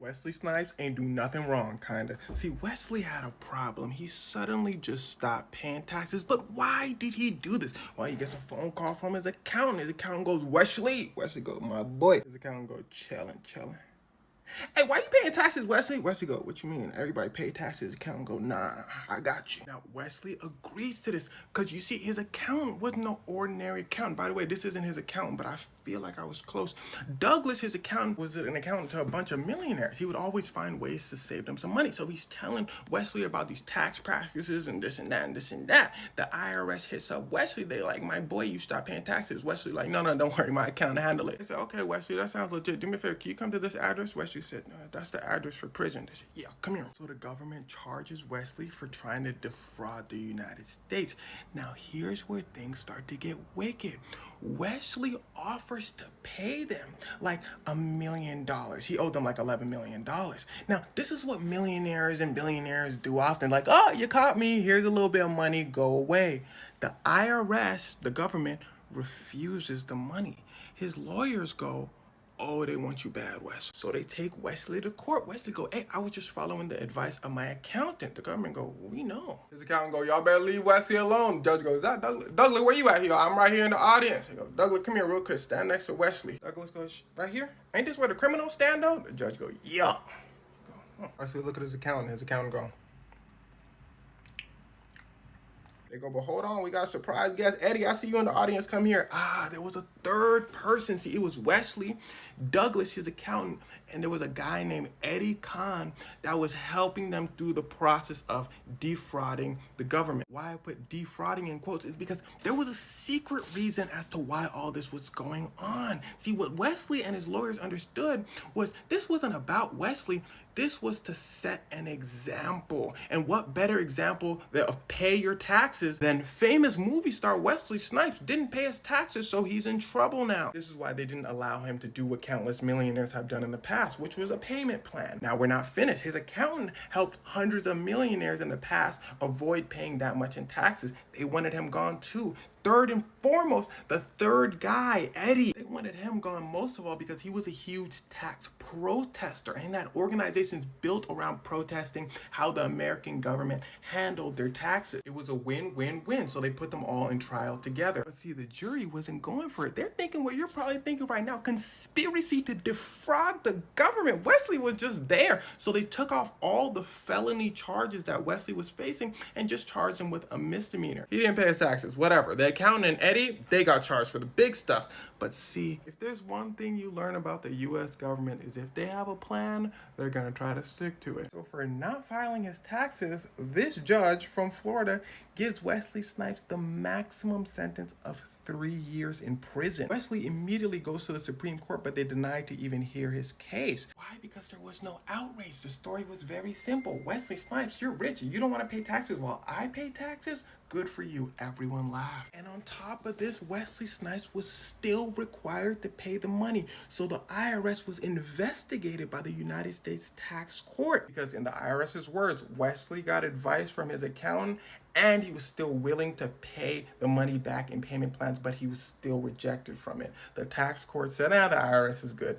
Wesley Snipes ain't do nothing wrong, kinda. See, Wesley had a problem. He suddenly just stopped paying taxes. But why did he do this? Well, he gets a phone call from his accountant. His accountant goes, Wesley. Wesley goes, my boy. His accountant goes, chillin'. Hey, why you paying taxes, Wesley? Wesley go, what you mean? Everybody pay taxes. Accountant go, nah, I got you. Now, Wesley agrees to this because you see, his accountant wasn't no ordinary accountant. By the way, this isn't his accountant, but I feel like I was close. Douglas, his accountant, was an accountant to a bunch of millionaires. He would always find ways to save them some money. So he's telling Wesley about these tax practices and this and that and this and that. The IRS hits up Wesley. They like, my boy, you stop paying taxes. Wesley like, no, don't worry, my accountant handle it. They said, okay, Wesley, that sounds legit. Do me a favor, can you come to this address? Wesley said, no, that's the address for prison. They said, yeah, come here. So the government charges Wesley for trying to defraud the United States. Now, here's where things start to get wicked. Wesley offers to pay them like $1 million. He owed them like $11 million. Now, this is what millionaires and billionaires do often. Like, oh, you caught me. Here's a little bit of money. Go away. The IRS, the government, refuses the money. His lawyers go, oh, they want you bad, Wes. So they take Wesley to court. Wesley go, hey, I was just following the advice of my accountant. The government go, we know. His accountant go, y'all better leave Wesley alone. Judge goes, is that Douglas? Douglas, where you at here? I'm right here in the audience. He go, Douglas, come here real quick. Stand next to Wesley. Douglas goes, right here? Ain't this where the criminals stand though? The judge go, yeah. Wesley look at his accountant. His accountant go, they go, but hold on, we got a surprise guest. Eddie, I see you in the audience. Come here. There was a third person. See, it was Wesley, Douglas, his accountant, and there was a guy named Eddie Kahn that was helping them through the process of defrauding the government. Why I put defrauding in quotes is because there was a secret reason as to why all this was going on. See, what Wesley and his lawyers understood was this wasn't about Wesley. This was to set an example. And what better example of pay your taxes than famous movie star Wesley Snipes didn't pay his taxes, so he's in trouble now. This is why they didn't allow him to do what countless millionaires have done in the past, which was a payment plan. Now, we're not finished. His accountant helped hundreds of millionaires in the past avoid paying that much in taxes. They wanted him gone too. Third and foremost, the third guy, Eddie, they wanted him gone most of all because he was a huge tax protester and had organizations built around protesting how the American government handled their taxes. It was a win-win-win, so they put them all in trial together. But see, the jury wasn't going for it. They're thinking what you're probably thinking right now, conspiracy to defraud the government. Wesley was just there. So they took off all the felony charges that Wesley was facing and just charged him with a misdemeanor. He didn't pay his taxes, whatever. The accountant and Eddie, they got charged for the big stuff. But see, if there's one thing you learn about the US government is if they have a plan, they're gonna try to stick to it. So for not filing his taxes, this judge from Florida gives Wesley Snipes the maximum sentence of 3 years in prison. Wesley immediately goes to the Supreme Court, but they denied to even hear his case. Why? Because there was no outrage. The story was very simple. Wesley Snipes, you're rich. You don't want to pay taxes while I pay taxes? Good for you. Everyone laughed. And on top of this, Wesley Snipes was still required to pay the money. So the IRS was investigated by the United States Tax Court. Because in the IRS's words, Wesley got advice from his accountant and he was still willing to pay the money back in payment plans, but he was still rejected from it. The tax court said, the IRS is good.